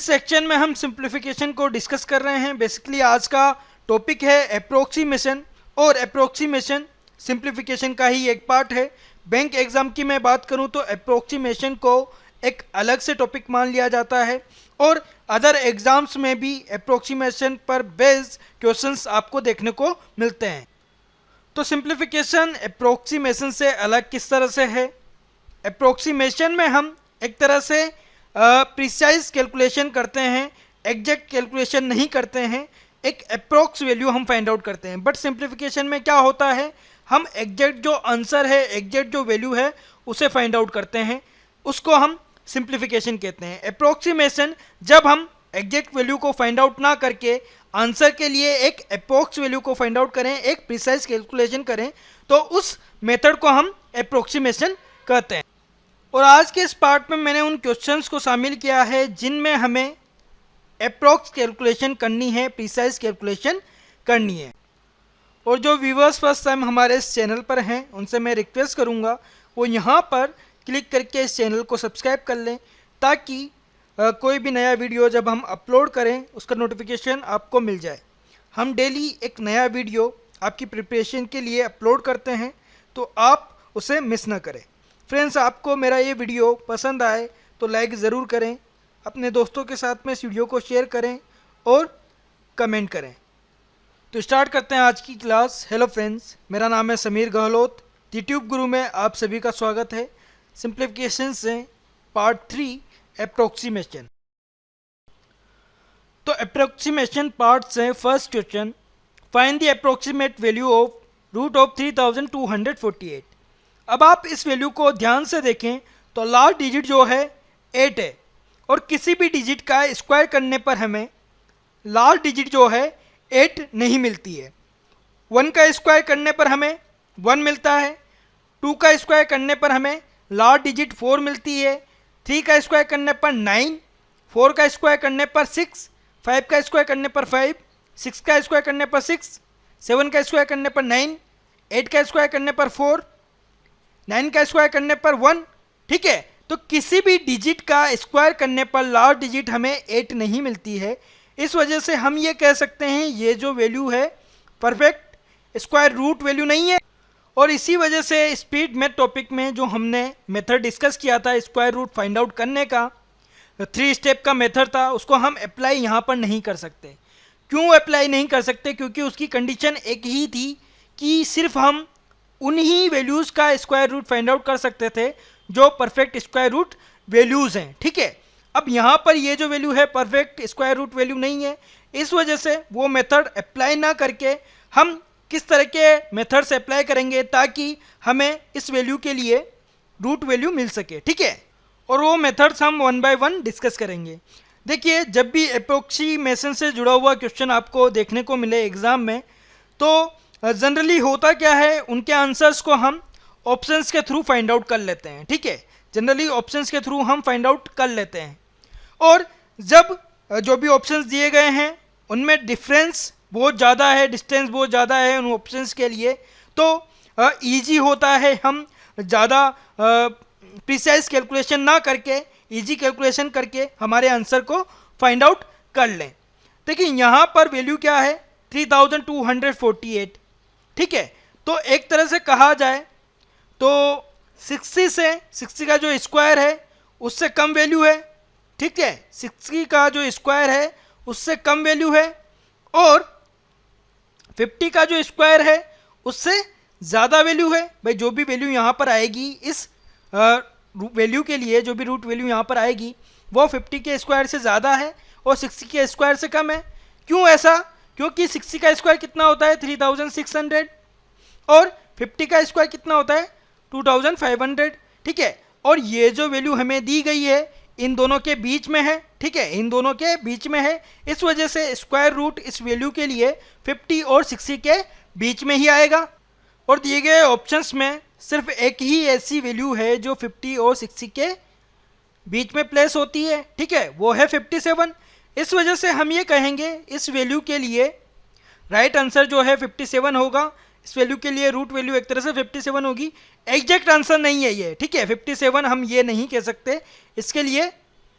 इस सेक्शन में हम सिंप्लीफिकेशन को डिस्कस कर रहे हैं। बेसिकली आज का टॉपिक है अप्रोक्सीमेशन, और अप्रोक्सीमेशन सिंप्लीफिकेशन का ही एक पार्ट है। बैंक एग्जाम की मैं बात करूं तो अप्रोक्सीमेशन को एक अलग से टॉपिक मान लिया जाता है, और अदर एग्जाम्स में भी अप्रोक्सीमेशन पर बेस्ड क्वेश्चंस आपको देखने को मिलते हैं। तो सिंप्लीफिकेशन अप्रोक्सीमेशन से अलग किस तरह से है? अप्रोक्सीमेशन में हम एक तरह से प्रिसाइज कैलकुलेशन करते हैं, एग्जैक्ट कैलकुलेशन नहीं करते हैं, एक अप्रोक्स वैल्यू हम फाइंड आउट करते हैं। बट सिंप्लीफिकेशन में क्या होता है, हम एग्जैक्ट जो आंसर है, एग्जैक्ट जो वैल्यू है उसे फाइंड आउट करते हैं, उसको हम सिंप्लीफिकेशन कहते हैं। अप्रोक्सीमेशन जब हम एग्जैक्ट वैल्यू को फाइंड आउट ना करके आंसर के लिए एक अप्रोक्स वैल्यू को फाइंड आउट करें, एक प्रिसाइज कैलकुलेशन करें, तो उस मेथड को हम अप्रोक्सीमेशन कहते हैं। और आज के इस पार्ट में मैंने उन क्वेश्चंस को शामिल किया है जिनमें हमें अप्रोक्स कैलकुलेशन करनी है, प्रिसाइज कैलकुलेशन करनी है। और जो व्यूवर्स फर्स्ट टाइम हमारे इस चैनल पर हैं उनसे मैं रिक्वेस्ट करूंगा वो यहाँ पर क्लिक करके इस चैनल को सब्सक्राइब कर लें, ताकि कोई भी नया वीडियो जब हम अपलोड करें उसका नोटिफिकेशन आपको मिल जाए। हम डेली एक नया वीडियो आपकी प्रिपरेशन के लिए अपलोड करते हैं, तो आप उसे मिस ना करें। फ्रेंड्स, आपको मेरा ये वीडियो पसंद आए तो लाइक ज़रूर करें, अपने दोस्तों के साथ में इस वीडियो को शेयर करें और कमेंट करें। तो स्टार्ट करते हैं आज की क्लास। हेलो फ्रेंड्स, मेरा नाम है समीर गहलोत। यूट्यूब गुरु में आप सभी का स्वागत है। सिंप्लीफिकेशन से पार्ट 3 अप्रोक्सीमेशन। तो अप्रोक्सीमेशन पार्ट से first question, find the approximate value of root of 3248। अब आप इस वैल्यू को ध्यान से देखें तो लास्ट डिजिट जो है 8 है, और किसी भी डिजिट का स्क्वायर करने पर हमें लास्ट डिजिट जो है 8 नहीं मिलती है। 1 का स्क्वायर करने पर हमें 1 मिलता है, 2 का स्क्वायर करने पर हमें लास्ट डिजिट 4 मिलती है, 3 का स्क्वायर करने पर 9, 4 का स्क्वायर करने पर 6, 5 का स्क्वायर करने पर 5, 6 का स्क्वायर करने पर 6, 7 का स्क्वायर करने पर 9, 8 का स्क्वायर करने पर 4, 9 का स्क्वायर करने पर 1। ठीक है, तो किसी भी डिजिट का स्क्वायर करने पर लास्ट डिजिट हमें 8 नहीं मिलती है। इस वजह से हम ये कह सकते हैं ये जो वैल्यू है परफेक्ट स्क्वायर रूट वैल्यू नहीं है। और इसी वजह से स्पीड मैथ टॉपिक में जो हमने मेथड डिस्कस किया था स्क्वायर रूट फाइंड आउट करने का, 3 स्टेप का मेथड था, उसको हम अप्लाई यहाँ पर नहीं कर सकते। क्यों अप्लाई नहीं कर सकते? क्योंकि उसकी कंडीशन एक ही थी कि सिर्फ हम उन्हीं वैल्यूज़ का स्क्वायर रूट फाइंड आउट कर सकते थे जो परफेक्ट स्क्वायर रूट वैल्यूज़ हैं। ठीक है, अब यहाँ पर ये जो वैल्यू है परफेक्ट स्क्वायर रूट वैल्यू नहीं है। इस वजह से वो मेथड अप्लाई ना करके हम किस तरह के मेथड से अप्लाई करेंगे ताकि हमें इस वैल्यू के लिए रूट वैल्यू मिल सके। ठीक है, और वो मेथड्स हम 1 बाय 1 डिस्कस करेंगे। देखिए, जब भी अप्रोक्सीमेशन से जुड़ा हुआ क्वेश्चन आपको देखने को मिले एग्ज़ाम में, तो जनरली होता क्या है, उनके आंसर्स को हम ऑप्शंस के थ्रू फाइंड आउट कर लेते हैं। ठीक है, जनरली ऑप्शंस के थ्रू हम फाइंड आउट कर लेते हैं, और जब जो भी ऑप्शंस दिए गए हैं उनमें डिफरेंस बहुत ज़्यादा है, डिस्टेंस बहुत ज़्यादा है उन ऑप्शंस के लिए, तो ईजी होता है हम ज़्यादा प्रिसाइज कैलकुलेशन ना करके ईजी कैलकुलेशन करके हमारे आंसर को फाइंड आउट कर लें। देखिए, यहाँ पर वैल्यू क्या है 3248। ठीक है, तो एक तरह से कहा जाए तो 60 का जो स्क्वायर है उससे कम वैल्यू है। ठीक है, 60 का जो स्क्वायर है उससे कम वैल्यू है, और 50 का जो स्क्वायर है उससे ज़्यादा वैल्यू है। भाई, जो भी वैल्यू यहाँ पर आएगी इस वैल्यू के लिए, जो भी रूट वैल्यू यहाँ पर आएगी वो 50 के स्क्वायर से ज़्यादा है और 60 के स्क्वायर से कम है। क्यों ऐसा? क्योंकि 60 का स्क्वायर कितना होता है 3600, और 50 का स्क्वायर कितना होता है 2500। ठीक है, और ये जो वैल्यू हमें दी गई है इन दोनों के बीच में है। ठीक है, इन दोनों के बीच में है, इस वजह से स्क्वायर रूट इस वैल्यू के लिए 50 और 60 के बीच में ही आएगा। और दिए गए ऑप्शंस में सिर्फ एक ही ऐसी वैल्यू है जो 50 और 60 के बीच में प्लेस होती है। ठीक है, वो है 57। इस वजह से हम ये कहेंगे इस वैल्यू के लिए राइट आंसर जो है 57 होगा। इस वैल्यू के लिए रूट वैल्यू एक तरह से 57 होगी। एग्जैक्ट आंसर नहीं है ये। ठीक है, 57 हम ये नहीं कह सकते, इसके लिए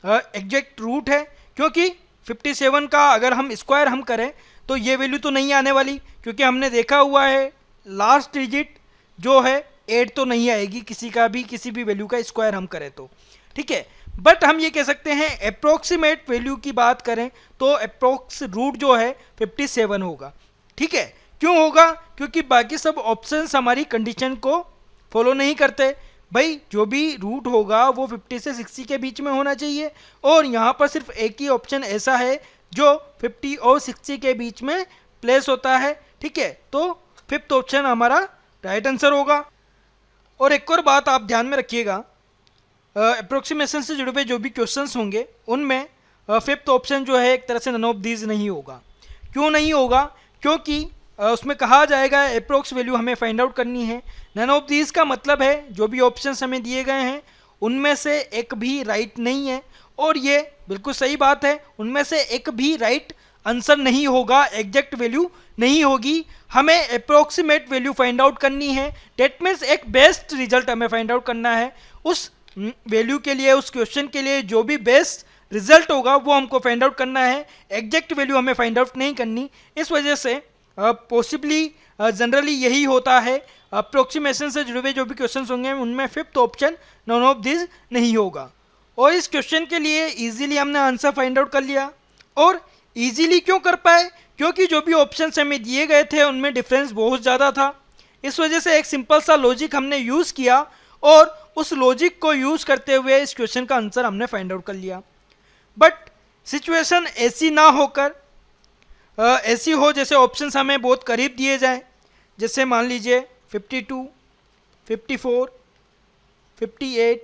एग्जैक्ट रूट है, क्योंकि 57 का अगर हम स्क्वायर हम करें तो ये वैल्यू तो नहीं आने वाली, क्योंकि हमने देखा हुआ है लास्ट डिजिट जो है 8 तो नहीं आएगी किसी भी वैल्यू का स्क्वायर हम करें तो, ठीक है। बट हम ये कह सकते हैं अप्रोक्सीमेट वैल्यू की बात करें तो अप्रोक्स रूट जो है 57 होगा, ठीक है। क्यों होगा? क्योंकि बाकी सब ऑप्शंस हमारी कंडीशन को फॉलो नहीं करते। भाई जो भी रूट होगा वो 50 से 60 के बीच में होना चाहिए, और यहाँ पर सिर्फ एक ही ऑप्शन ऐसा है जो 50 और 60 के बीच में प्लेस होता है, ठीक है। तो फिफ्थ ऑप्शन हमारा राइट आंसर होगा। और एक और बात आप ध्यान में रखिएगा, अप्रोक्सीमेशन से जुड़े हुए जो भी क्वेश्चंस होंगे उनमें फिफ्थ ऑप्शन जो है एक तरह से नन ऑफ दीज नहीं होगा। क्यों नहीं होगा? क्योंकि उसमें कहा जाएगा अप्रोक्स वैल्यू हमें फाइंड आउट करनी है। नन ऑफ दीज का मतलब है जो भी ऑप्शंस हमें दिए गए हैं उनमें से एक भी राइट नहीं है, और ये बिल्कुल सही बात है, उनमें से एक भी राइट आंसर नहीं होगा, एग्जैक्ट वैल्यू नहीं होगी। हमें अप्रोक्सीमेट वैल्यू फाइंड आउट करनी है, डेट मीन्स एक बेस्ट रिजल्ट हमें फाइंड आउट करना है। उस वैल्यू के लिए, उस क्वेश्चन के लिए जो भी बेस्ट रिजल्ट होगा वो हमको फाइंड आउट करना है, एग्जैक्ट वैल्यू हमें फाइंड आउट नहीं करनी। इस वजह से पॉसिबली जनरली यही होता है, अप्रोक्सीमेशन से जुड़े हुए जो भी क्वेश्चन होंगे उनमें fifth option none of this नहीं होगा। और इस क्वेश्चन के लिए इजीली हमने आंसर फाइंड आउट कर लिया। और इजीली क्यों कर पाए? क्योंकि जो भी ऑप्शंस हमें दिए गए थे उनमें डिफरेंस बहुत ज़्यादा था। इस वजह से एक सिंपल सा लॉजिक हमने यूज़ किया और उस लॉजिक को यूज़ करते हुए इस क्वेश्चन का आंसर हमने फाइंड आउट कर लिया। बट सिचुएशन ऐसी ना होकर ऐसी हो जैसे ऑप्शंस हमें बहुत करीब दिए जाएं, जैसे मान लीजिए 52, 54, 58,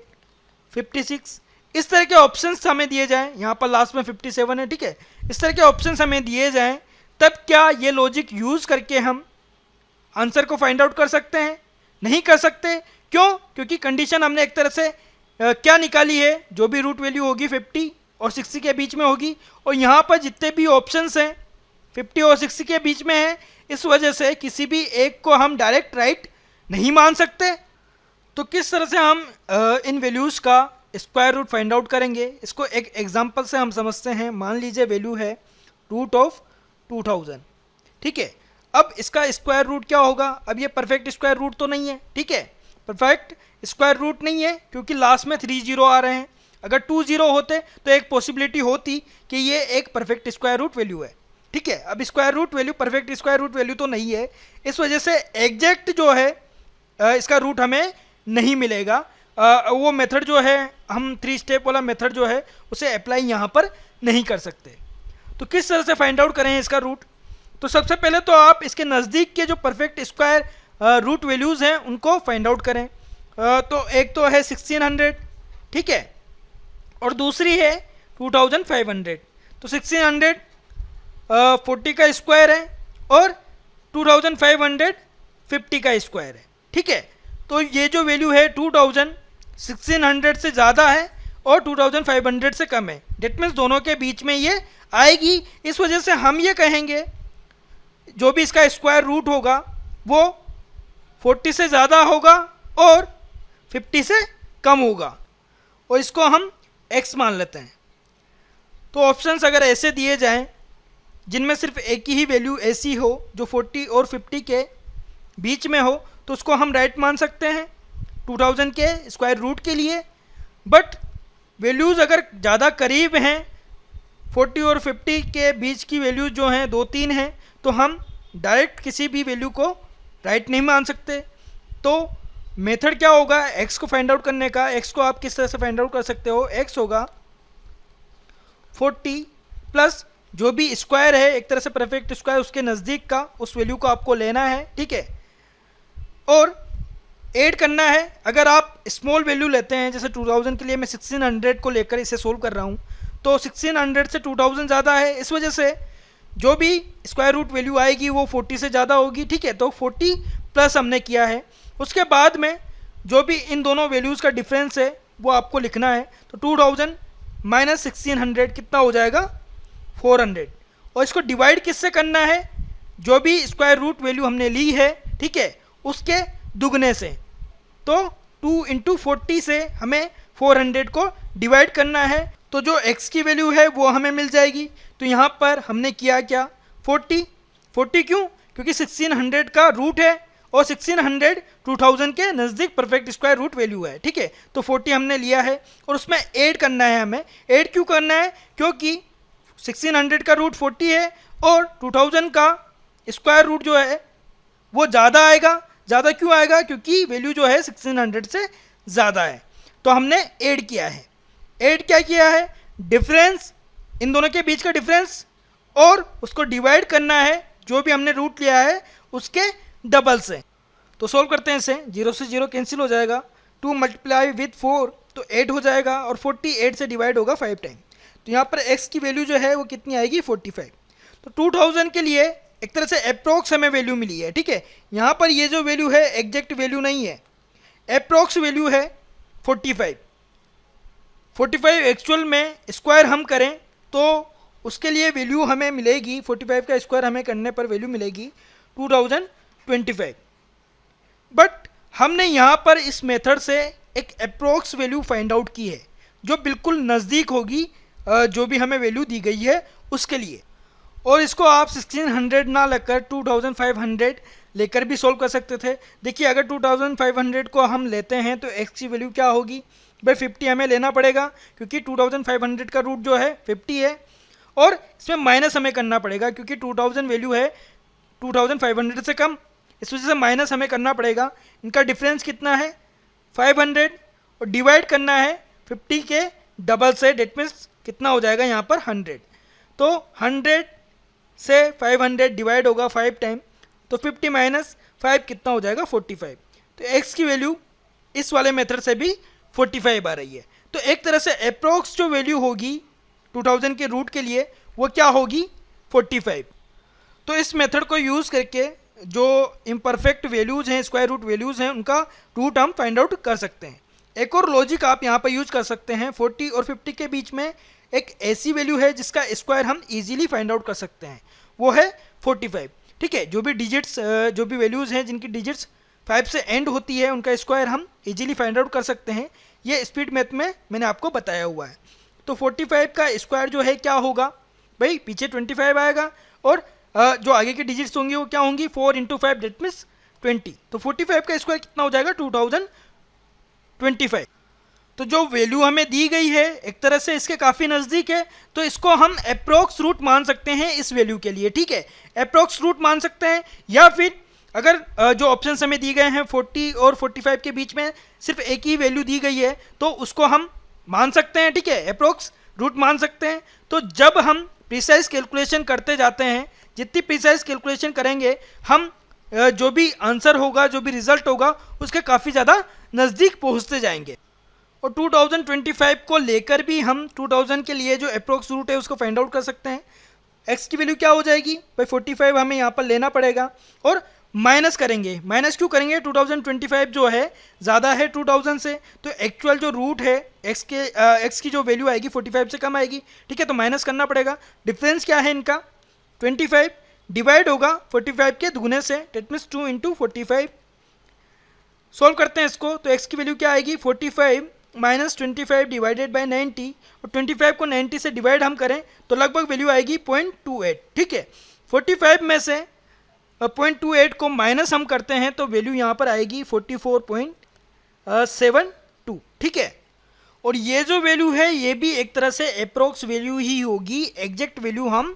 56, इस तरह के ऑप्शंस हमें दिए जाएं। यहाँ पर लास्ट में 57 है, ठीक है। इस तरह के ऑप्शंस हमें दिए जाएं, तब क्या ये लॉजिक यूज़ करके हम आंसर को फाइंड आउट कर सकते हैं? नहीं कर सकते। क्यों? क्योंकि कंडीशन हमने एक तरह से क्या निकाली है, जो भी रूट वैल्यू होगी 50 और 60 के बीच में होगी, और यहाँ पर जितने भी ऑप्शंस हैं 50 और 60 के बीच में है। इस वजह से किसी भी एक को हम डायरेक्ट राइट नहीं मान सकते। तो किस तरह से हम इन वैल्यूज़ का स्क्वायर रूट फाइंड आउट करेंगे, इसको एक एग्जांपल से हम समझते हैं। मान लीजिए वैल्यू है रूट ऑफ 2000, ठीक है। अब इसका स्क्वायर रूट क्या होगा? अब ये परफेक्ट स्क्वायर रूट तो नहीं है, ठीक है, परफेक्ट स्क्वायर रूट नहीं है क्योंकि लास्ट में 3 जीरो आ रहे हैं। अगर 2 जीरो होते तो एक पॉसिबिलिटी होती कि ये एक परफेक्ट स्क्वायर रूट वैल्यू है, ठीक है। अब square root value perfect square root value तो नहीं है, इस वजह से एग्जैक्ट जो है इसका रूट हमें नहीं मिलेगा। वो मेथड जो है, हम 3 स्टेप वाला मेथड जो है उसे अप्लाई यहाँ पर नहीं कर सकते। तो किस तरह से फाइंड आउट करें इसका रूट? तो सबसे पहले तो आप इसके नज़दीक के जो परफेक्ट स्क्वायर रूट वैल्यूज़ हैं उनको फाइंड आउट करें। तो एक तो है 1600, ठीक है, और दूसरी है 2500। तो 1600 40 का स्क्वायर है और 2500 50 का स्क्वायर है, ठीक है। तो ये जो वैल्यू है 2000 1600 से ज़्यादा है और 2500 से कम है, डेट मीन्स दोनों के बीच में ये आएगी। इस वजह से हम ये कहेंगे जो भी इसका स्क्वायर रूट होगा वो 40 से ज़्यादा होगा और 50 से कम होगा, और इसको हम x मान लेते हैं। तो ऑप्शंस अगर ऐसे दिए जाएं जिनमें सिर्फ एक ही वैल्यू ऐसी हो जो 40 और 50 के बीच में हो, तो उसको हम राइट मान सकते हैं 2000 के स्क्वायर रूट के लिए। बट वैल्यूज़ अगर ज़्यादा करीब हैं, 40 और 50 के बीच की वैल्यूज जो हैं 2-3 हैं, तो हम डायरेक्ट किसी भी वैल्यू को राइट नहीं मान सकते। तो मेथड क्या होगा x को फाइंड आउट करने का? x को आप किस तरह से फाइंड आउट कर सकते हो? x होगा 40 प्लस जो भी स्क्वायर है, एक तरह से परफेक्ट स्क्वायर, उसके नज़दीक का उस वैल्यू को आपको लेना है, ठीक है, और ऐड करना है। अगर आप स्मॉल वैल्यू लेते हैं, जैसे 2000 के लिए मैं 1600 को लेकर इसे सोल्व कर रहा हूँ, तो 1600 से 2000 ज़्यादा है, इस वजह से जो भी स्क्वायर रूट वैल्यू आएगी वो 40 से ज़्यादा होगी, ठीक है। तो 40 प्लस हमने किया है। उसके बाद में जो भी इन दोनों वैल्यूज़ का डिफरेंस है वो आपको लिखना है। तो 2000 माइनस 1600 कितना हो जाएगा? 400। और इसको डिवाइड किससे करना है? जो भी स्क्वायर रूट वैल्यू हमने ली है, ठीक है, उसके दुगने से। तो 2 × 40 से हमें 400 को डिवाइड करना है। तो जो x की वैल्यू है वो हमें मिल जाएगी। तो यहाँ पर हमने किया क्या, 40 क्यों, क्योंकि 1600 का रूट है और 1600 2000 के नज़दीक परफेक्ट स्क्वायर रूट वैल्यू है, ठीक है। तो 40 हमने लिया है और उसमें ऐड करना है हमें। ऐड क्यों करना है, क्योंकि 1600 का रूट 40 है और 2000 का स्क्वायर रूट जो है वो ज़्यादा आएगा। ज़्यादा क्यों आएगा, क्योंकि वैल्यू जो है 1600 से ज़्यादा है। तो हमने ऐड किया है। ऐड क्या किया है, डिफरेंस, इन दोनों के बीच का डिफरेंस, और उसको डिवाइड करना है जो भी हमने रूट लिया है उसके डबल से। तो सोल्व करते हैं इसे, 0 से 0 कैंसिल हो जाएगा, 2 मल्टीप्लाई विथ 4 तो 8 हो जाएगा और 48 से डिवाइड होगा 5 टाइम। तो यहाँ पर x की वैल्यू जो है वो कितनी आएगी, 45। तो 2000 के लिए एक तरह से अप्रोक्स हमें वैल्यू मिली है, ठीक है। यहाँ पर ये जो वैल्यू है एग्जैक्ट वैल्यू नहीं है, अप्रोक्स वैल्यू है 45। 45 एक्चुअल में स्क्वायर हम करें तो उसके लिए वैल्यू हमें मिलेगी, 45 का स्क्वायर हमें करने पर वैल्यू मिलेगी 2025। बट हमने यहाँ पर इस मेथड से एक अप्रोक्स वैल्यू फाइंड आउट की है जो बिल्कुल नज़दीक होगी जो भी हमें वैल्यू दी गई है उसके लिए। और इसको आप 1600 ना लेकर 2500 लेकर भी सोल्व कर सकते थे। देखिए अगर 2500 को हम लेते हैं तो x की वैल्यू क्या होगी भाई, 50 हमें लेना पड़ेगा क्योंकि 2500 का रूट जो है 50 है, और इसमें माइनस हमें करना पड़ेगा क्योंकि 2000 वैल्यू है 2500 से कम, इस वजह से माइनस हमें करना पड़ेगा। इनका डिफरेंस कितना है 500 और डिवाइड करना है 50 के डबल से, डेट मीन्स कितना हो जाएगा यहाँ पर 100। तो 100 से 500 डिवाइड होगा 5 टाइम, तो 50 माइनस 5 कितना हो जाएगा 45। तो x की वैल्यू इस वाले मेथड से भी 45 आ रही है। तो एक तरह से अप्रोक्स जो वैल्यू होगी 2000 के रूट के लिए वो क्या होगी 45। तो इस मेथड को यूज़ करके जो इम्परफेक्ट वैल्यूज़ हैं, स्क्वायर रूट वैल्यूज़ हैं, उनका रूट हम फाइंड आउट कर सकते हैं। एक और लॉजिक आप यहाँ पर यूज कर सकते हैं, 40 और 50 के बीच में एक ऐसी वैल्यू है जिसका स्क्वायर हम इजीली फाइंड आउट कर सकते हैं, वो है 45, ठीक है। जो भी डिजिट्स, जो भी वैल्यूज़ हैं जिनकी डिजिट्स 5 से एंड होती है उनका स्क्वायर हम इजीली फाइंड आउट कर सकते हैं। ये स्पीड मैथ में मैंने आपको बताया हुआ है। तो 45 का स्क्वायर जो है क्या होगा भाई, पीछे 25 आएगा और जो आगे की डिजिट्स होंगी वो क्या होंगी 4 × 5 डेट मीन्स 20। तो 45 का स्क्वायर कितना हो जाएगा 2025। तो जो वैल्यू हमें दी गई है एक तरह से इसके काफ़ी नज़दीक है, तो इसको हम अप्रोक्स रूट मान सकते हैं इस वैल्यू के लिए, ठीक है। अप्रोक्स रूट मान सकते हैं, या फिर अगर जो ऑप्शंस हमें दिए गए हैं 40 और 45 के बीच में सिर्फ एक ही वैल्यू दी गई है तो उसको हम मान सकते हैं, ठीक है, अप्रोक्स रूट मान सकते हैं। तो जब हम प्रिसाइज कैलकुलेशन करते जाते हैं, जितनी प्रिसाइज कैलकुलेशन करेंगे हम जो भी आंसर होगा, जो भी रिजल्ट होगा उसके काफ़ी ज़्यादा नज़दीक पहुँचते जाएंगे। और 2025 को लेकर भी हम 2000 के लिए जो अप्रोक्स रूट है उसको फाइंड आउट कर सकते हैं। x की वैल्यू क्या हो जाएगी भाई 45 हमें यहाँ पर लेना पड़ेगा और माइनस करेंगे। माइनस क्यों करेंगे, 2025 जो है ज़्यादा है 2000 से, तो एक्चुअल जो रूट है x की जो वैल्यू आएगी 45 से कम आएगी, ठीक है। तो माइनस करना पड़ेगा। डिफरेंस क्या है इनका 25 डिवाइड होगा 45 के दुगने से, डेट मीन्स 2 × 45। सोल्व करते हैं इसको, तो x की वैल्यू क्या आएगी 45 माइनस 25 डिवाइडेड बाई 90, और 25 को 90 से डिवाइड हम करें तो लगभग वैल्यू आएगी 0.28, ठीक है। 45 में से 0.28 को माइनस हम करते हैं तो वैल्यू यहाँ पर आएगी 44.72, ठीक है। और ये जो वैल्यू है ये भी एक तरह से अप्रोक्स वैल्यू ही होगी, एग्जैक्ट वैल्यू हम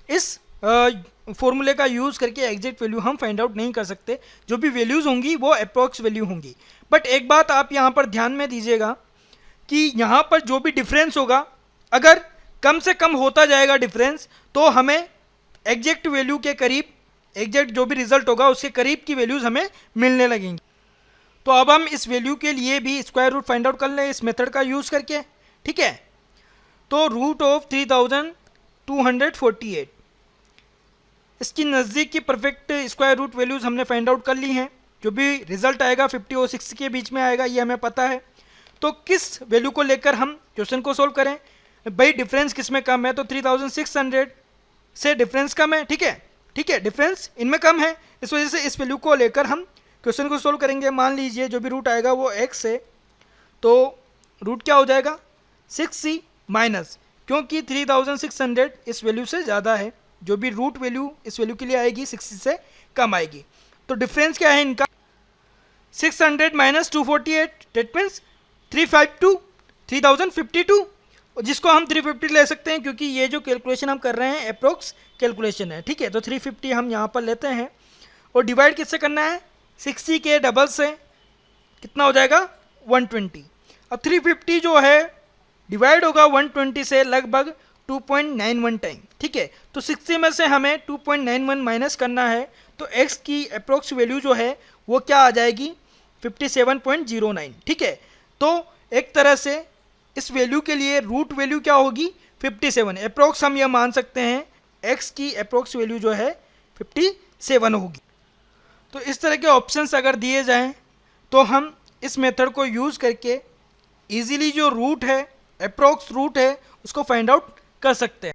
इस फॉर्मूले का यूज़ करके एग्जैक्ट वैल्यू हम फाइंड आउट नहीं कर सकते। जो भी वैल्यूज़ होंगी वो अप्रोक्स वैल्यू होंगी। बट एक बात आप यहाँ पर ध्यान में दीजिएगा कि यहाँ पर जो भी डिफरेंस होगा अगर कम से कम होता जाएगा डिफरेंस, तो हमें एग्जैक्ट वैल्यू के करीब, एग्जैक्ट जो भी रिजल्ट होगा उसके करीब की वैल्यूज़ हमें मिलने लगेंगी। तो अब हम इस वैल्यू के लिए भी स्क्वायर रूट फाइंड आउट कर लें इस मेथड का यूज़ करके, ठीक है। तो रूट ऑफ 3248, इसकी नज़दीक की परफेक्ट स्क्वायर रूट वैल्यूज़ हमने फाइंड आउट कर ली हैं। जो भी रिजल्ट आएगा 50 और 60 के बीच में आएगा, ये हमें पता है। तो किस वैल्यू को लेकर हम क्वेश्चन को सोल्व करें भाई, डिफरेंस किस में कम है, तो 3600 से डिफरेंस कम है, ठीक है, ठीक है, डिफरेंस इनमें कम है, इस वजह से इस वैल्यू को लेकर हम क्वेश्चन को सोल्व करेंगे। मान लीजिए जो भी रूट आएगा वो x है, तो रूट क्या हो जाएगा 6c, माइनस, क्योंकि 3600 इस वैल्यू से ज़्यादा है, जो भी रूट वैल्यू इस वैल्यू के लिए आएगी 60 से कम आएगी। तो डिफरेंस क्या है इनका, 600 माइनस 248, डेट मीन्स 352, 3052, जिसको हम 350 ले सकते हैं क्योंकि ये जो कैलकुलेशन हम कर रहे हैं अप्रोक्स कैलकुलेशन है, ठीक है। तो 350 हम यहाँ पर लेते हैं और डिवाइड किससे करना है, 60 के डबल से, कितना हो जाएगा 120। अब 350 जो है डिवाइड होगा 120 से लगभग 2.91 टाइम, ठीक है। तो 60 में से हमें 2.91 माइनस करना है, तो x की अप्रोक्स वैल्यू जो है वो क्या आ जाएगी 57.09, ठीक है। तो एक तरह से इस वैल्यू के लिए रूट वैल्यू क्या होगी 57, अप्रोक्स हम यह मान सकते हैं x की अप्रोक्स वैल्यू जो है 57 होगी। तो इस तरह के ऑप्शंस अगर दिए जाएं तो हम इस मेथड को यूज़ करके इजीली जो रूट है, अप्रोक्स रूट है, उसको फाइंड आउट कर सकते हैं।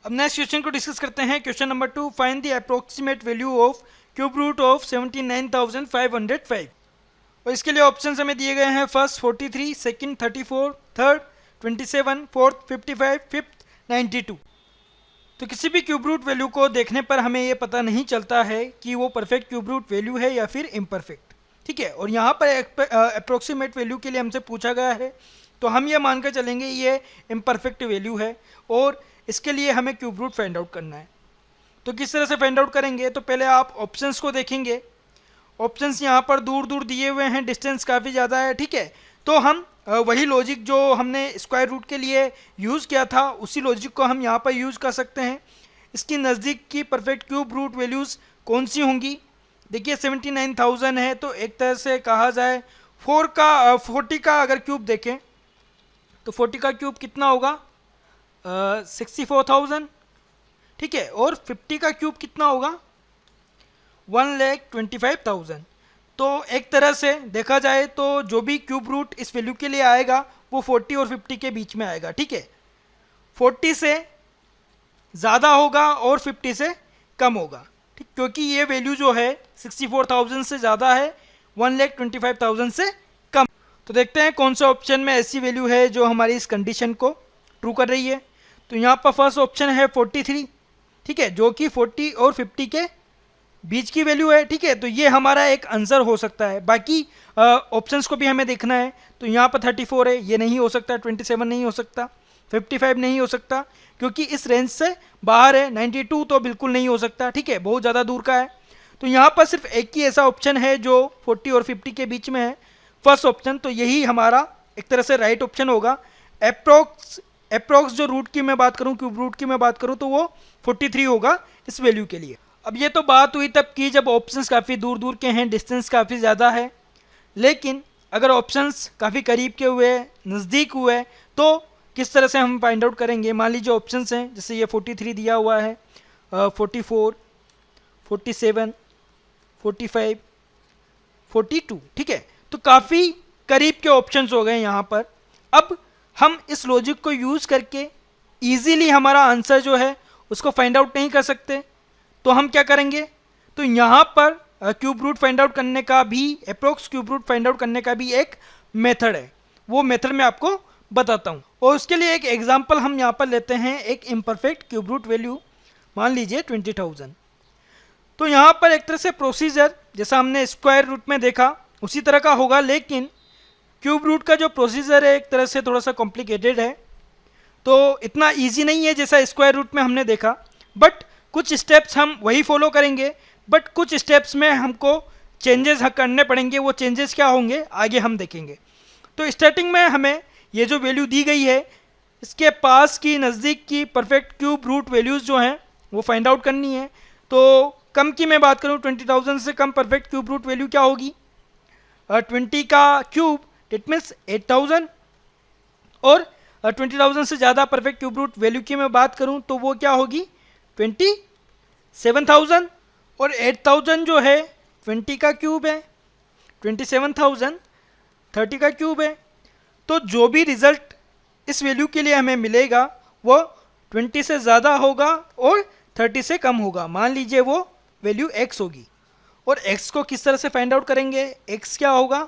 अब नेक्स्ट क्वेश्चन को डिस्कस करते हैं। Question number 2, find the approximate value of cube root of 79,505। और इसके लिए ऑप्शंस हमें दिए गए हैं, first 43, second 34, third 27, fourth 55, fifth 92। तो किसी भी क्यूब रूट वैल्यू को देखने पर हमें ये पता नहीं चलता है कि वो परफेक्ट क्यूब रूट वैल्यू है या फिर इम्परफेक्ट, ठीक है। और यहाँ पर अप्रोक्सीमेट वैल्यू के लिए हमसे पूछा गया है, तो हम ये मानकर चलेंगे ये इम्परफेक्ट वैल्यू है और इसके लिए हमें क्यूब रूट फाइंड आउट करना है। तो किस तरह से फाइंड आउट करेंगे, तो पहले आप ऑप्शंस को देखेंगे। ऑप्शंस यहाँ पर दूर दूर दिए हुए हैं, डिस्टेंस काफ़ी ज़्यादा है, ठीक है। तो हम वही लॉजिक जो हमने स्क्वायर रूट के लिए यूज़ किया था उसी लॉजिक को हम यहाँ पर यूज़ कर सकते हैं। इसकी नज़दीक की परफेक्ट क्यूब रूट वैल्यूज़ कौन सी होंगी, देखिए 79,000 है, तो एक तरह से कहा जाए 40 का अगर क्यूब देखें तो 40 का क्यूब कितना होगा 64,000, ठीक है। और 50 का क्यूब कितना होगा 1,25,000। तो एक तरह से देखा जाए तो जो भी क्यूब रूट इस वैल्यू के लिए आएगा वो 40 और 50 के बीच में आएगा, ठीक है। 40 से ज़्यादा होगा और 50 से कम होगा, ठीक, क्योंकि ये वैल्यू जो है 64,000 से ज़्यादा है, 1,25,000 से कम। तो देखते हैं कौन सा ऑप्शन में ऐसी वैल्यू है जो हमारी इस कंडीशन को ट्रू कर रही है। तो यहाँ पर फर्स्ट ऑप्शन है 43, ठीक है, जो कि 40 और 50 के बीच की वैल्यू है, ठीक है। तो ये हमारा एक आंसर हो सकता है। बाकी ऑप्शंस को भी हमें देखना है। तो यहाँ पर 34 है, ये नहीं हो सकता, 27 नहीं हो सकता, 55 नहीं हो सकता क्योंकि इस रेंज से बाहर है, 92 तो बिल्कुल नहीं हो सकता, ठीक है, बहुत ज़्यादा दूर का है। तो यहाँ पर सिर्फ एक ही ऐसा ऑप्शन है जो 40 और 50 के बीच में है, फर्स्ट ऑप्शन। तो यही हमारा एक तरह से राइट ऑप्शन होगा। अप्रोक्स जो रूट की मैं बात करूँ, क्यूब रूट की मैं बात करूँ, तो वो 43 होगा इस वैल्यू के लिए। अब ये तो बात हुई तब की जब ऑप्शंस काफ़ी दूर दूर के हैं, डिस्टेंस काफ़ी ज़्यादा है। लेकिन अगर ऑप्शंस काफ़ी करीब के हुए, नज़दीक हुए, तो किस तरह से हम फाइंड आउट करेंगे। मान लीजिए ऑप्शंस हैं, जैसे ये 43 दिया हुआ है, 44, 47, 45, 42, ठीक है। तो काफ़ी करीब के ऑप्शंस हो गए यहाँ पर। अब हम इस लॉजिक को यूज़ करके ईजीली हमारा आंसर जो है उसको फाइंड आउट नहीं कर सकते, तो हम क्या करेंगे, तो यहाँ पर क्यूब रूट फाइंड आउट करने का भी, approx cube root find out करने का भी एक मेथड है। वो मेथड मैं आपको बताता हूँ। और उसके लिए एक एग्जांपल हम यहाँ पर लेते हैं, एक इम्परफेक्ट क्यूब रूट वैल्यू, मान लीजिए 20,000। तो यहाँ पर एक तरह से प्रोसीजर जैसा हमने स्क्वायर रूट में देखा उसी तरह का होगा, लेकिन क्यूब रूट का जो प्रोसीजर है एक तरह से थोड़ा सा कॉम्प्लिकेटेड है। तो इतना ईजी नहीं है जैसा स्क्वायर रूट में हमने देखा, बट कुछ स्टेप्स हम वही फॉलो करेंगे, बट कुछ स्टेप्स में हमको चेंजेस करने पड़ेंगे। वो चेंजेस क्या होंगे आगे हम देखेंगे। तो स्टार्टिंग में हमें ये जो वैल्यू दी गई है इसके पास की, नज़दीक की परफेक्ट क्यूब रूट वैल्यूज़ जो हैं वो फाइंड आउट करनी है। तो कम की मैं बात करूँ, 20,000 से कम परफेक्ट क्यूब रूट वैल्यू क्या होगी, 20 का क्यूब, इट मीन्स 8,000। और 20,000 से ज़्यादा परफेक्ट क्यूब रूट वैल्यू की मैं बात करूँ तो वो क्या होगी 27,000। और 8,000 जो है 20 का क्यूब है, 27,000 30 का क्यूब है। तो जो भी रिज़ल्ट इस वैल्यू के लिए हमें मिलेगा वो 20 से ज़्यादा होगा और 30 से कम होगा। मान लीजिए वो वैल्यू x होगी। और x को किस तरह से फाइंड आउट करेंगे, x क्या होगा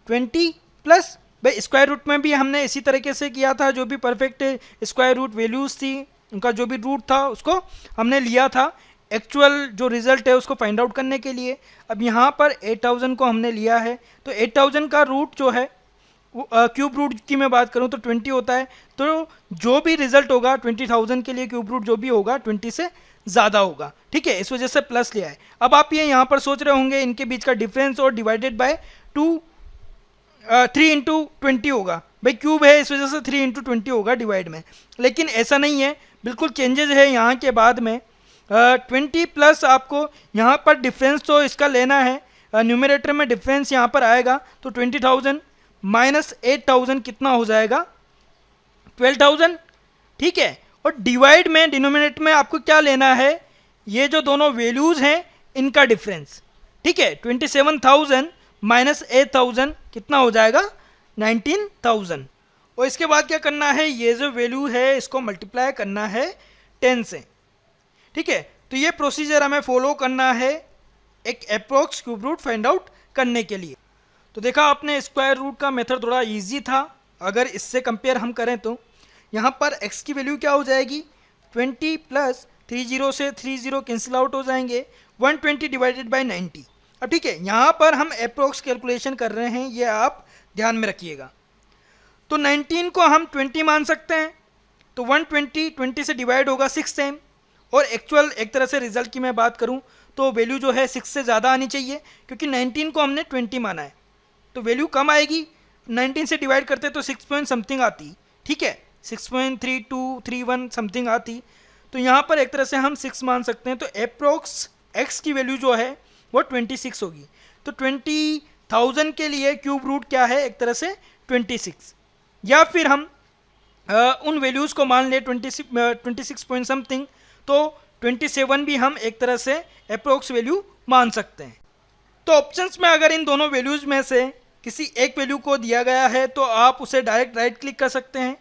20 प्लस भाई स्क्वायर रूट में भी हमने इसी तरीके से किया था, जो भी परफेक्ट स्क्वायर रूट वैल्यूज़ थी उनका जो भी रूट था उसको हमने लिया था एक्चुअल जो रिजल्ट है उसको फाइंड आउट करने के लिए। अब यहाँ पर 8000 को हमने लिया है, तो 8000 का रूट जो है क्यूब रूट की मैं बात करूँ तो 20 होता है, तो जो भी रिजल्ट होगा 20,000 के लिए क्यूब रूट जो भी होगा 20 से ज़्यादा होगा, ठीक है, इस वजह से प्लस लिया है। अब आप ये यहाँ पर सोच रहे होंगे इनके बीच का डिफरेंस और डिवाइडेड बाय 3 इंटू 20 होगा, भाई क्यूब है इस वजह से 3 इंटू 20 होगा डिवाइड में, लेकिन ऐसा नहीं है, बिल्कुल चेंजेस है यहाँ के बाद में। 20 प्लस आपको यहाँ पर डिफरेंस तो इसका लेना है, न्यूमरेटर में डिफरेंस यहाँ पर आएगा, तो 20,000 माइनस 8,000 कितना हो जाएगा 12,000, ठीक है। और डिवाइड में डिनोमिनेटर में आपको क्या लेना है, ये जो दोनों वैल्यूज़ हैं इनका डिफरेंस, ठीक है। 27,000 माइनस 8,000 कितना हो जाएगा 19,000। और इसके बाद क्या करना है, ये जो वैल्यू है इसको मल्टीप्लाई करना है 10 से, ठीक है। तो ये प्रोसीजर हमें फॉलो करना है एक approx cube root find out करने के लिए। तो देखा आपने स्क्वायर रूट का मेथड थोड़ा इजी था, अगर इससे कंपेयर हम करें तो यहाँ पर x की वैल्यू क्या हो जाएगी 20 प्लस 30 से 30 कैंसिल आउट हो जाएंगे, 120 डिवाइडेड बाई 90। अब ठीक है, यहाँ पर हम अप्रोक्स कैलकुलेशन कर रहे हैं, ये आप ध्यान में रखिएगा। तो 19 को हम 20 मान सकते हैं, तो 120 20 से डिवाइड होगा 6 टाइम, और एक्चुअल एक तरह से रिजल्ट की मैं बात करूँ तो वैल्यू जो है 6 से ज़्यादा आनी चाहिए, क्योंकि 19 को हमने 20 माना है, तो वैल्यू कम आएगी। 19 से डिवाइड करते तो 6 पॉइंट समथिंग आती, ठीक है, 6.3231 समथिंग आती, तो यहाँ पर एक तरह से हम 6 मान सकते हैं। तो अप्रोक्स x की वैल्यू जो है वो 26 होगी। तो 20,000 के लिए क्यूब रूट क्या है, एक तरह से 26, या फिर हम उन वैल्यूज़ को मान ले 26 पॉइंट समथिंग, तो 27 भी हम एक तरह से अप्रोक्स वैल्यू मान सकते हैं। तो ऑप्शंस में अगर इन दोनों वैल्यूज़ में से किसी एक वैल्यू को दिया गया है तो आप उसे डायरेक्ट राइट क्लिक कर सकते हैं,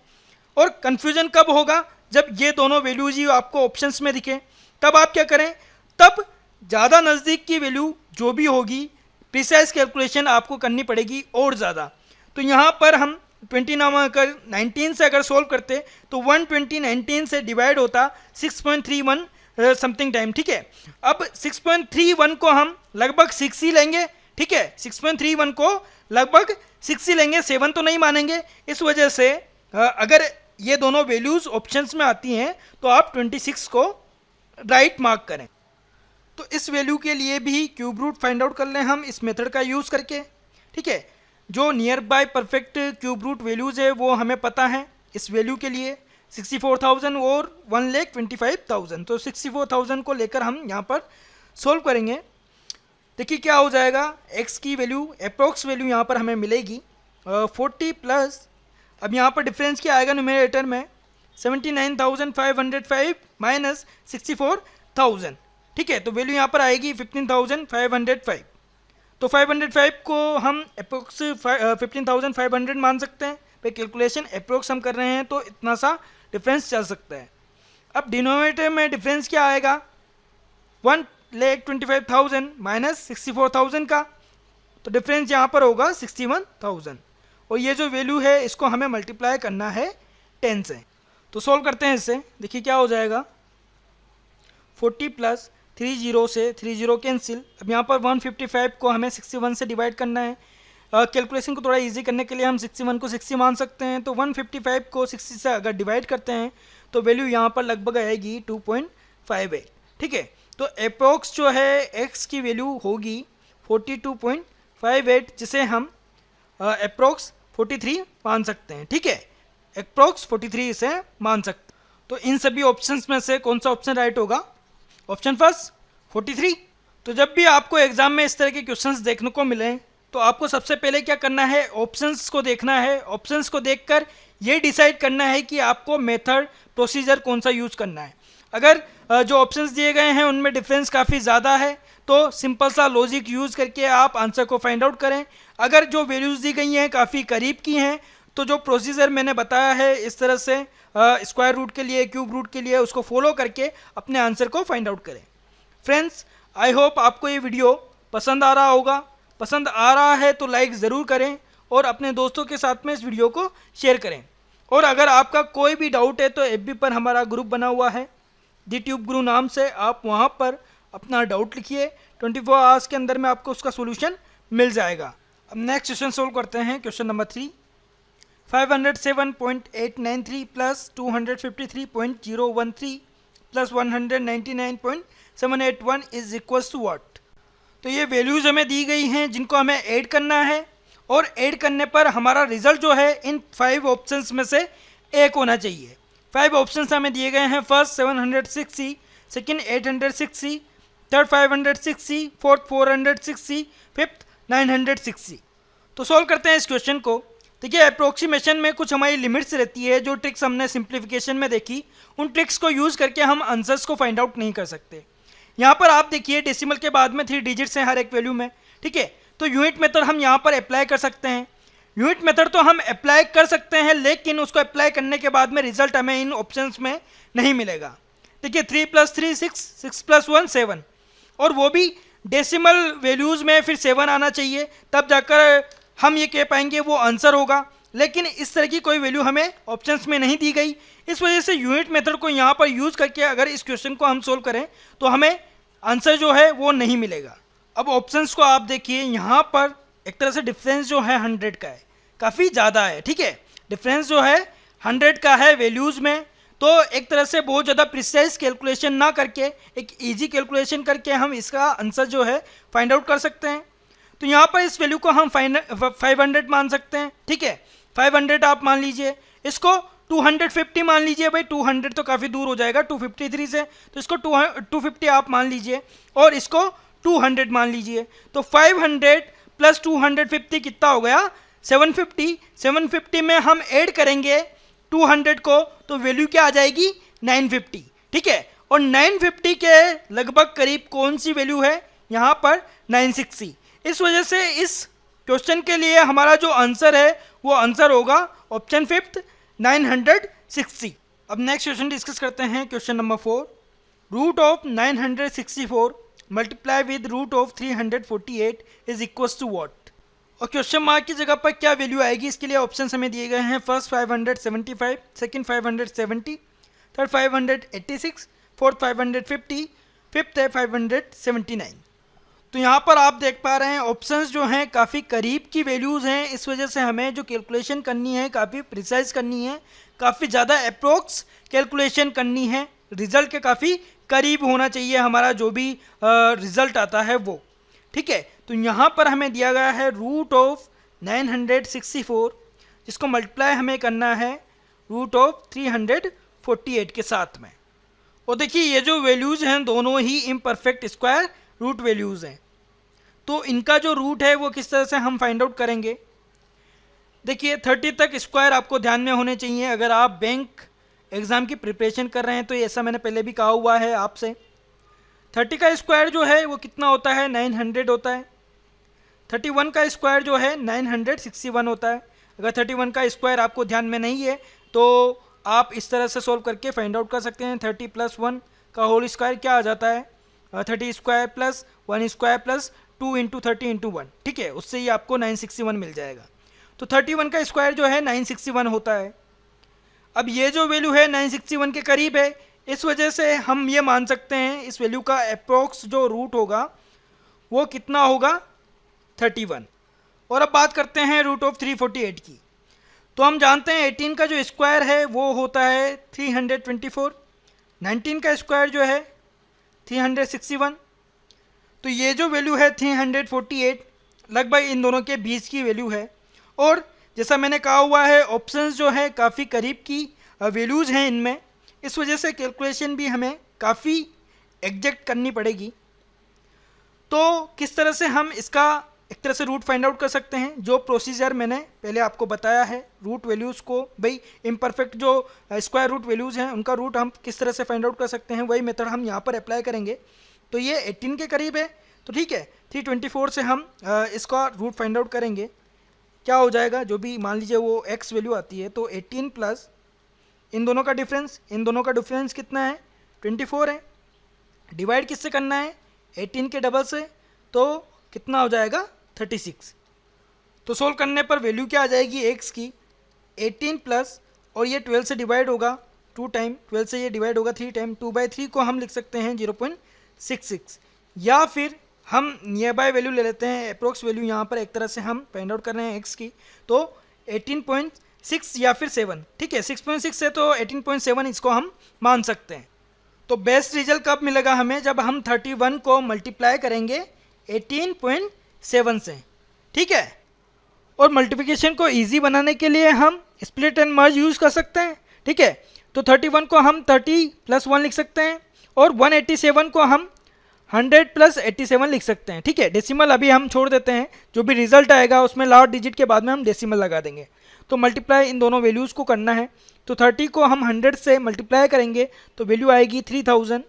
और कन्फ्यूजन कब होगा, जब ये दोनों वैल्यूज ही आपको ऑप्शंस में दिखे, तब आप क्या करें, तब ज़्यादा नज़दीक की वैल्यू जो भी होगी प्रिसाइज कैलकुलेशन आपको करनी पड़ेगी और ज़्यादा। तो यहाँ पर हम 20 नामा कर 19 से अगर सोल्व करते तो 120 19 से डिवाइड होता 6.31 समथिंग टाइम, ठीक है। अब 6.31 को हम लगभग 6 ही लेंगे, ठीक है, 6.31 को लगभग 6 ही लेंगे, 7 तो नहीं मानेंगे। इस वजह से अगर ये दोनों वैल्यूज़ ऑप्शंस में आती हैं तो आप 26 को राइट मार्क करें। तो इस वैल्यू के लिए भी क्यूब रूट फाइंड आउट कर लें हम इस मेथड का यूज़ करके, ठीक है। जो nearby perfect cube root values है वो हमें पता है इस वैल्यू के लिए 64,000 और 1,25,000, तो 64,000 को लेकर हम यहाँ पर सोल्व करेंगे। देखिए क्या हो जाएगा, x की वैल्यू अप्रोक्स वैल्यू यहाँ पर हमें मिलेगी 40 प्लस, अब यहाँ पर डिफरेंस क्या आएगा न्यूमरेटर में 79,505 माइनस 64,000, ठीक है, तो वैल्यू यहाँ पर आएगी 15,505। तो 505 को हम अप्रोक्स 15,500 मान सकते हैं, भाई कैलकुलेशन अप्रोक्स हम कर रहे हैं तो इतना सा डिफरेंस चल सकता है। अब डिनोमिनेटर में डिफरेंस क्या आएगा 1,25,000 माइनस 64,000 का, तो डिफरेंस यहाँ पर होगा 61,000, और ये जो वैल्यू है इसको हमें मल्टीप्लाई करना है 10 से। तो सोल्व करते हैं इससे, देखिए क्या हो जाएगा 40 प्लस 30 से 30 कैंसिल, अब यहाँ पर 155 को हमें 61 से डिवाइड करना है। कैलकुलेशन को थोड़ा इजी करने के लिए हम 61 को 60 मान सकते हैं, तो 155 को 60 से अगर डिवाइड करते हैं तो वैल्यू यहाँ पर लगभग आएगी 2.58, ठीक है। तो अप्रोक्स जो है x की वैल्यू होगी 42.58, जिसे हम अप्रोक्स 43 मान सकते हैं, ठीक है, अप्रोक्स 43 इसे मान सकते हैं। तो इन सभी ऑप्शंस में से कौन सा ऑप्शन राइट होगा, ऑप्शन फर्स्ट 43। तो जब भी आपको एग्जाम में इस तरह के क्वेश्चंस देखने को मिलें तो आपको सबसे पहले क्या करना है, ऑप्शंस को देखना है, ऑप्शंस को देखकर ये डिसाइड करना है कि आपको मेथड प्रोसीजर कौन सा यूज करना है। अगर जो ऑप्शंस दिए गए हैं उनमें डिफरेंस काफ़ी ज़्यादा है तो सिंपल सा लॉजिक यूज़ करके आप आंसर को फाइंड आउट करें। अगर जो वैल्यूज़ दी गई हैं काफ़ी करीब की हैं तो जो प्रोसीजर मैंने बताया है इस तरह से स्क्वायर रूट के लिए, क्यूब रूट के लिए, उसको फॉलो करके अपने आंसर को फाइंड आउट करें। फ्रेंड्स, आई होप आपको ये वीडियो पसंद आ रहा होगा। पसंद आ रहा है तो लाइक ज़रूर करें और अपने दोस्तों के साथ में इस वीडियो को शेयर करें। और अगर आपका कोई भी डाउट है तो FB पर हमारा ग्रुप बना हुआ है दी ट्यूब गुरु नाम से, आप वहाँ पर अपना डाउट लिखिए, 24 आवर्स के अंदर में आपको उसका सोल्यूशन मिल जाएगा। अब नेक्स्ट क्वेश्चन सोल्व करते हैं। Question number 3, 507.893 plus 253.013 plus 199.781 is equals to what. तो ये वैल्यूज़ हमें दी गई हैं जिनको हमें ऐड करना है, और ऐड करने पर हमारा रिजल्ट जो है इन 5 ऑप्शंस में से एक होना चाहिए। 5 ऑप्शंस हमें दिए गए हैं। First 760, second 860, third 560, fourth 460, fifth 960। तो सॉल्व करते हैं इस क्वेश्चन को। देखिए अप्रोक्सीमेशन में कुछ हमारी लिमिट्स रहती है, जो ट्रिक्स हमने सिंप्लीफिकेशन में देखी, उन ट्रिक्स को यूज़ करके हम आंसर्स को फाइंड आउट नहीं कर सकते। यहाँ पर आप देखिए डेसिमल के बाद में 3 डिजिट्स हैं हर एक वैल्यू में, ठीक है। तो यूनिट मेथड हम यहाँ पर अप्लाई कर सकते हैं। यूनिट मेथड तो हम अप्लाई कर सकते हैं, लेकिन उसको अप्लाई करने के बाद में रिजल्ट हमें इन ऑप्शंस में नहीं मिलेगा। देखिए 3 + 3 6, 6 + 1 7, और वो भी डेसिमल वैल्यूज़ में फिर 7 आना चाहिए, तब जाकर हम ये कह पाएंगे वो आंसर होगा। लेकिन इस तरह की कोई वैल्यू हमें ऑप्शंस में नहीं दी गई, इस वजह से यूनिट मेथड को यहाँ पर यूज़ करके अगर इस क्वेश्चन को हम सोल्व करें तो हमें आंसर जो है वो नहीं मिलेगा। अब ऑप्शंस को आप देखिए, यहाँ पर एक तरह से डिफरेंस जो है 100 का है, काफ़ी ज़्यादा है, ठीक है। डिफरेंस जो है 100 का है वैल्यूज़ में, तो एक तरह से बहुत ज़्यादा प्रिसाइज कैलकुलेशन ना करके एक इजी कैलकुलेशन करके हम इसका आंसर जो है फाइंड आउट कर सकते हैं। तो यहाँ पर इस वैल्यू को हम 500 मान सकते हैं, ठीक है। 500 आप मान लीजिए, इसको 250 मान लीजिए, भाई 200 तो काफ़ी दूर हो जाएगा 253 से, तो इसको 250 आप मान लीजिए, और इसको 200 मान लीजिए। तो 500 प्लस 250 कितना हो गया 750। 750 में हम ऐड करेंगे 200 को, तो वैल्यू क्या आ जाएगी 950, ठीक है। और 950 के लगभग करीब कौन सी वैल्यू है यहाँ पर 960। इस वजह से इस क्वेश्चन के लिए हमारा जो आंसर है वो आंसर होगा ऑप्शन 5 960। अब नेक्स्ट क्वेश्चन डिस्कस करते हैं। Question number 4, root of 964 multiply with root of 348 is equals to what. और क्वेश्चन मार्क की जगह पर क्या वैल्यू आएगी, इसके लिए ऑप्शन हमें दिए गए हैं। First 575, second 570, third 586, fourth 550, fifth है 579। तो यहाँ पर आप देख पा रहे हैं ऑप्शंस जो हैं काफ़ी करीब की वैल्यूज़ हैं, इस वजह से हमें जो कैलकुलेशन करनी है काफ़ी प्रिसाइज करनी है, काफ़ी ज़्यादा अप्रोक्स कैलकुलेशन करनी है। रिजल्ट के काफ़ी करीब होना चाहिए हमारा जो भी रिजल्ट आता है वो, ठीक है। तो यहाँ पर हमें दिया गया है रूट ऑफ 964, जिसको मल्टीप्लाई हमें करना है रूट ऑफ 348 के साथ में। और देखिए ये जो वैल्यूज़ हैं दोनों ही इम्परफेक्ट स्क्वायर रूट वैल्यूज़ हैं, तो इनका जो रूट है वो किस तरह से हम फाइंड आउट करेंगे। देखिए 30 तक स्क्वायर आपको ध्यान में होने चाहिए अगर आप बैंक एग्ज़ाम की प्रिपरेशन कर रहे हैं, तो ऐसा मैंने पहले भी कहा हुआ है आपसे। 30 का स्क्वायर जो है वो कितना होता है 900 होता है। 31 का स्क्वायर जो है 961 होता है। अगर 31 का स्क्वायर आपको ध्यान में नहीं है तो आप इस तरह से सोल्व करके फाइंड आउट कर सकते हैं। 30 + 1 का होल स्क्वायर क्या आ जाता है 30 स्क्वायर प्लस 1 स्क्वायर प्लस 2 × 30 × 1, ठीक है। उससे ही आपको 961 मिल जाएगा। तो 31 का स्क्वायर जो है 961 होता है। अब ये जो वैल्यू है 961 के करीब है, इस वजह से हम ये मान सकते हैं इस वैल्यू का अप्रोक्स जो रूट होगा वो कितना होगा 31। और अब बात करते हैं रूट ऑफ 348 की। तो हम जानते हैं 18 का जो स्क्वायर है वो होता है 324, 19 का स्क्वायर जो है 361। तो ये जो वैल्यू है 348 लगभग इन दोनों के बीच की वैल्यू है। और जैसा मैंने कहा हुआ है ऑप्शंस जो है काफ़ी करीब की वैल्यूज़ हैं इनमें, इस वजह से कैलकुलेशन भी हमें काफ़ी एग्जैक्ट करनी पड़ेगी। तो किस तरह से हम इसका एक तरह से रूट फाइंड आउट कर सकते हैं, जो प्रोसीजर मैंने पहले आपको बताया है। रूट वैल्यूज़ को भाई इम्परफेक्ट जो स्क्वायर रूट वैल्यूज़ हैं उनका रूट हम किस तरह से फाइंड आउट कर सकते हैं, वही मेथड हम यहाँ पर अप्लाई करेंगे। तो ये 18 के करीब है, तो ठीक है 324 से हम इसका रूट फाइंड आउट करेंगे। क्या हो जाएगा, जो भी मान लीजिए वो x वैल्यू आती है, तो 18 प्लस इन दोनों का डिफरेंस कितना है 24 है। डिवाइड किससे करना है 18 के डबल से, तो कितना हो जाएगा 36। तो सोल्व करने पर वैल्यू क्या आ जाएगी x की 18 प्लस, और ये 12 से डिवाइड होगा 2 टाइम, 12 से ये डिवाइड होगा 3 टाइम, 2/3 को हम लिख सकते हैं 0.66, या फिर हम नियर बाय वैल्यू ले लेते हैं, अप्रोक्स वैल्यू यहाँ पर एक तरह से हम फाइंड आउट कर रहे हैं x की, तो 18.6 या फिर 7, ठीक है 6.6 है तो 18.7 इसको हम मान सकते हैं। तो बेस्ट रिजल्ट कब मिलेगा हमें, जब हम 31 को मल्टीप्लाई करेंगे 18.7 से, ठीक है। और मल्टीप्लिकेशन को इजी बनाने के लिए हम स्प्लिट एंड मर्ज यूज़ कर सकते हैं, ठीक है। तो 31 को हम 30 + 1 लिख सकते हैं, और 187 को हम 100 + 87 लिख सकते हैं, ठीक है। डेसिमल अभी हम छोड़ देते हैं, जो भी रिजल्ट आएगा उसमें लास्ट डिजिट के बाद में हम डेसिमल लगा देंगे। तो मल्टीप्लाई इन दोनों वैल्यूज़ को करना है, तो 30 को हम 100 से मल्टीप्लाई करेंगे तो वैल्यू आएगी 3000,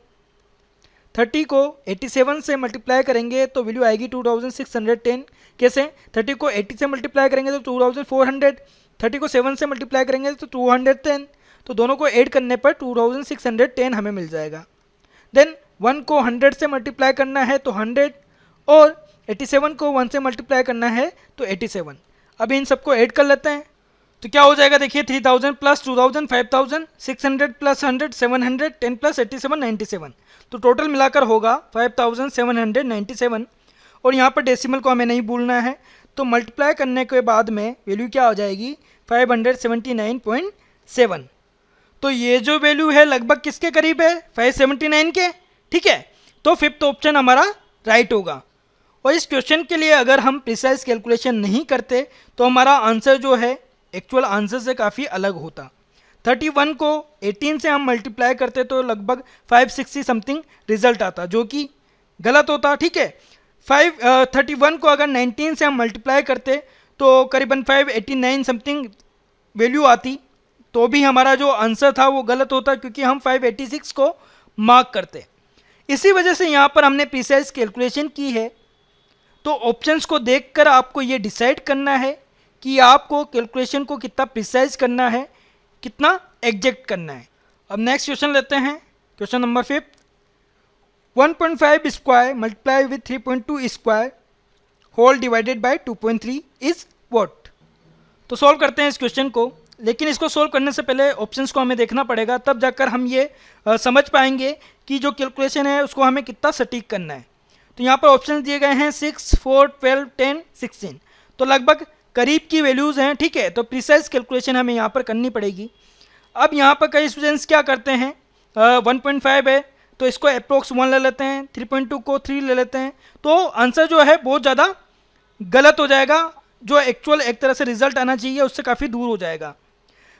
30 को 87 से मल्टीप्लाई करेंगे तो वैल्यू आएगी 2610। कैसे, 30 को 80 से मल्टीप्लाई करेंगे तो 2400, 30 को 7 से मल्टीप्लाई करेंगे तो 210, तो दोनों को ऐड करने पर 2610 हमें मिल जाएगा। देन 1 को 100 से मल्टीप्लाई करना है तो 100, और 87 को 1 से मल्टीप्लाई करना है तो 87। अब इन सबको ऐड कर लेते हैं, तो क्या हो जाएगा देखिए, 3000 + 2000 5000, 600 + 100 700, 10 + 87 97, तो टोटल मिलाकर होगा 5797। और यहाँ पर डेसिमल को हमें नहीं भूलना है, तो मल्टीप्लाई करने के बाद में वैल्यू क्या हो जाएगी 579.7। तो ये जो वैल्यू है लगभग किसके करीब है, 579 के, ठीक है। तो फिफ्थ ऑप्शन हमारा राइट होगा। और इस क्वेश्चन के लिए अगर हम प्रिसाइज कैलकुलेशन नहीं करते तो हमारा आंसर जो है एक्चुअल आंसर से काफ़ी अलग होता। 31 को 18 से हम मल्टीप्लाई करते तो लगभग 560 समथिंग रिजल्ट आता, जो कि गलत होता, ठीक है। 31 को अगर 19 से हम मल्टीप्लाई करते तो करीबन 589 समथिंग वैल्यू आती, तो भी हमारा जो आंसर था वो गलत होता, क्योंकि हम 586 को मार्क करते। इसी वजह से यहाँ पर हमने प्रिसाइज कैलकुलेशन की है। तो ऑप्शंस को देखकर आपको ये डिसाइड करना है कि आपको कैलकुलेशन को कितना प्रिसाइज करना है, कितना एग्जैक्ट करना है। अब नेक्स्ट क्वेश्चन लेते हैं, question number 5। 1.5 square multiply with 3.2 square whole divided by 2.3 is what. तो सॉल्व करते हैं इस क्वेश्चन को, लेकिन इसको सॉल्व करने से पहले ऑप्शंस को हमें देखना पड़ेगा, तब जाकर हम ये समझ पाएंगे कि जो कैलकुलेशन है उसको हमें कितना सटीक करना है। तो यहाँ पर ऑप्शन दिए गए हैं 6, 4, 12, 10, 16, तो लगभग करीब की वैल्यूज़ हैं, ठीक है। तो प्रिसाइज कैलकुलेशन हमें यहाँ पर करनी पड़ेगी। अब यहाँ पर कई स्टूडेंट्स क्या करते हैं, 1.5 है तो इसको अप्रोक्स 1 ले लेते हैं, 3.2 को 3 ले लेते हैं, तो आंसर जो है बहुत ज़्यादा गलत हो जाएगा, जो एक्चुअल एक तरह से रिजल्ट आना चाहिए उससे काफ़ी दूर हो जाएगा।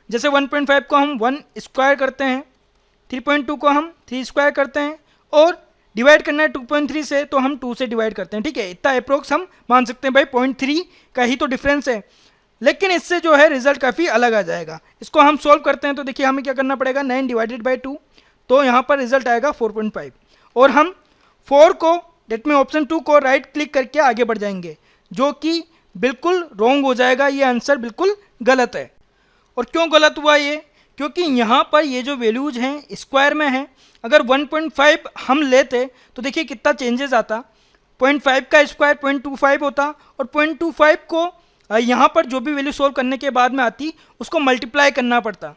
जैसे 1.5 को हम 1 स्क्वायर करते हैं, 3.2 को हम 3 स्क्वायर करते हैं, और डिवाइड करना है 2.3 से तो हम 2 से डिवाइड करते हैं, ठीक है। इतना अप्रोक्स हम मान सकते हैं भाई, 0.3 का ही तो डिफरेंस है, लेकिन इससे जो है रिजल्ट काफ़ी अलग आ जाएगा। इसको हम सॉल्व करते हैं तो देखिए हमें क्या करना पड़ेगा, 9 डिवाइडेड बाई 2, तो यहाँ पर रिजल्ट आएगा 4.5, और हम 4 को डेट में ऑप्शन 2 को राइट क्लिक करके आगे बढ़ जाएंगे, जो कि बिल्कुल रॉन्ग हो जाएगा, ये आंसर बिल्कुल गलत है। और क्यों गलत हुआ ये, क्योंकि यहाँ पर ये जो वैल्यूज हैं स्क्वायर में हैं। अगर 1.5 हम लेते तो देखिए कितना चेंजेस आता, 0.5 का स्क्वायर 0.25 होता, और 0.25 को यहाँ पर जो भी वैल्यू सोल्व करने के बाद में आती उसको मल्टीप्लाई करना पड़ता,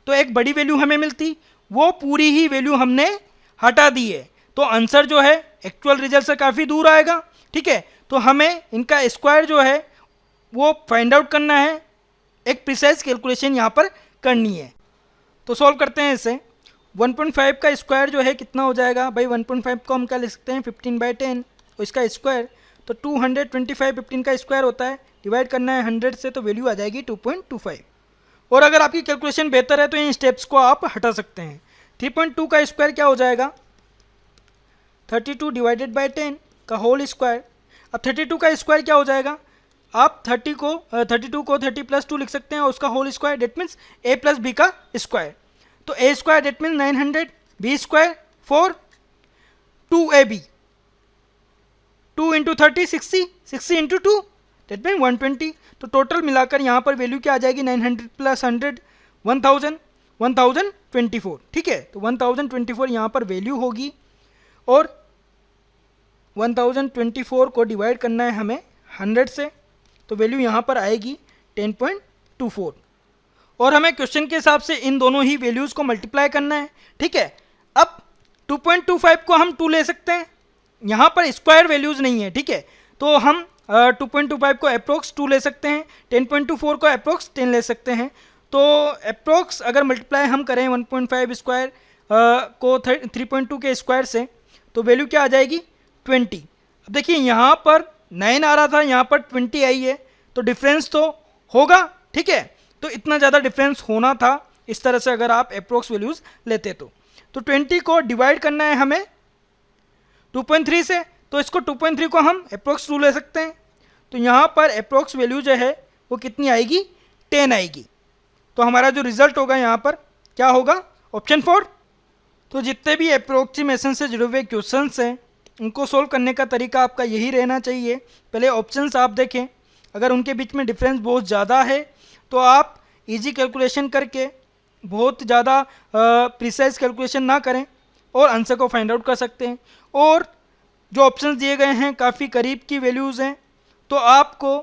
तो एक बड़ी वैल्यू हमें मिलती, वो पूरी ही वैल्यू हमने हटा दी है, तो आंसर जो है एक्चुअल रिजल्ट से काफ़ी दूर आएगा, ठीक है। तो हमें इनका स्क्वायर जो है वो फाइंड आउट करना है, एक प्रिसाइज कैलकुलेशन यहाँ पर करनी है। तो सॉल्व करते हैं इसे। 1.5 का स्क्वायर जो है कितना हो जाएगा भाई, 1.5 को हम क्या लिख सकते हैं 15/10, और इसका स्क्वायर तो 225, 15 का स्क्वायर होता है, डिवाइड करना है 100 से तो वैल्यू आ जाएगी 2.25। और अगर आपकी कैलकुलेशन बेहतर है तो इन स्टेप्स को आप हटा सकते हैं। 3.2 का स्क्वायर क्या हो जाएगा, 32 डिवाइडेड बाई 10 का होल स्क्वायर। अब 32 का स्क्वायर क्या हो जाएगा, आप 32 को 30 + 2 लिख सकते हैं, और उसका whole square, that means a + b का स्क्वायर, तो a square that means 900, b square 4, 2ab, 2 × 30 60, 60 × 2 that mean 120। तो टोटल मिलाकर यहाँ पर वैल्यू क्या आ जाएगी, 900 + 100 1000, 1024, ठीक है। तो 1024 यहाँ पर वैल्यू होगी, और 1024 को डिवाइड करना है हमें 100 से, तो वैल्यू यहाँ पर आएगी 10.24 और हमें क्वेश्चन के हिसाब से इन दोनों ही वैल्यूज़ को मल्टीप्लाई करना है। ठीक है, अब 2.25 को हम 2 ले सकते हैं, यहाँ पर स्क्वायर वैल्यूज़ नहीं है। ठीक है, तो हम 2.25 को अप्रोक्स 2 ले सकते हैं, 10.24 को अप्रोक्स 10 ले सकते हैं। तो अप्रोक्स अगर मल्टीप्लाई हम करें 1.5 स्क्वायर को 3.2 के स्क्वायर से तो वैल्यू क्या आ जाएगी 20। अब देखिए यहाँ पर 9 आ रहा था, यहाँ पर 20 आई है, तो डिफरेंस तो होगा। ठीक है, तो इतना ज़्यादा डिफरेंस होना था इस तरह से अगर आप अप्रोक्स वैल्यूज़ लेते तो 20 को डिवाइड करना है हमें 2.3 से, तो इसको 2.3 को हम अप्रोक्स 2 ले सकते हैं। तो यहाँ पर अप्रोक्स वैल्यू जो है वो कितनी आएगी 10 आएगी। तो हमारा जो रिजल्ट होगा यहाँ पर क्या होगा ऑप्शन 4। तो जितने भी अप्रोक्सीमेशन से जुड़े हुए क्वेश्चंस हैं उनको सोल्व करने का तरीका आपका यही रहना चाहिए। पहले ऑप्शंस आप देखें, अगर उनके बीच में डिफरेंस बहुत ज़्यादा है तो आप इजी कैलकुलेशन करके बहुत ज़्यादा प्रिसाइज कैलकुलेशन ना करें और आंसर को फाइंड आउट कर सकते हैं। और जो ऑप्शंस दिए गए हैं काफ़ी करीब की वैल्यूज़ हैं, तो आपको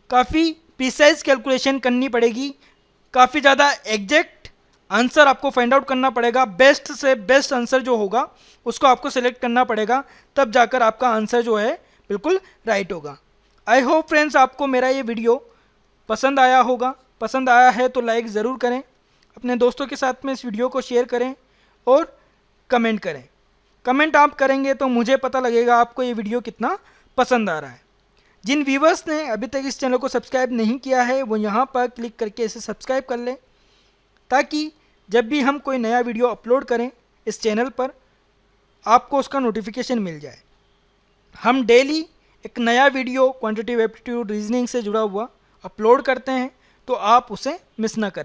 काफ़ी प्रिसाइज कैलकुलेशन करनी पड़ेगी, काफ़ी ज़्यादा एग्जैक्ट आंसर आपको फाइंड आउट करना पड़ेगा। बेस्ट से बेस्ट आंसर जो होगा उसको आपको सेलेक्ट करना पड़ेगा, तब जाकर आपका आंसर जो है बिल्कुल राइट होगा। आई होप फ्रेंड्स आपको मेरा ये वीडियो पसंद आया होगा। पसंद आया है तो लाइक ज़रूर करें, अपने दोस्तों के साथ में इस वीडियो को शेयर करें और कमेंट करें। कमेंट आप करेंगे तो मुझे पता लगेगा आपको ये वीडियो कितना पसंद आ रहा है। जिन व्यूवर्स ने अभी तक इस चैनल को सब्सक्राइब नहीं किया है वो यहाँ पर क्लिक करके इसे सब्सक्राइब कर लें, ताकि जब भी हम कोई नया वीडियो अपलोड करें इस चैनल पर आपको उसका नोटिफिकेशन मिल जाए। हम डेली एक नया वीडियो क्वांटिटेटिव एप्टीट्यूड रीजनिंग से जुड़ा हुआ अपलोड करते हैं, तो आप उसे मिस ना करें।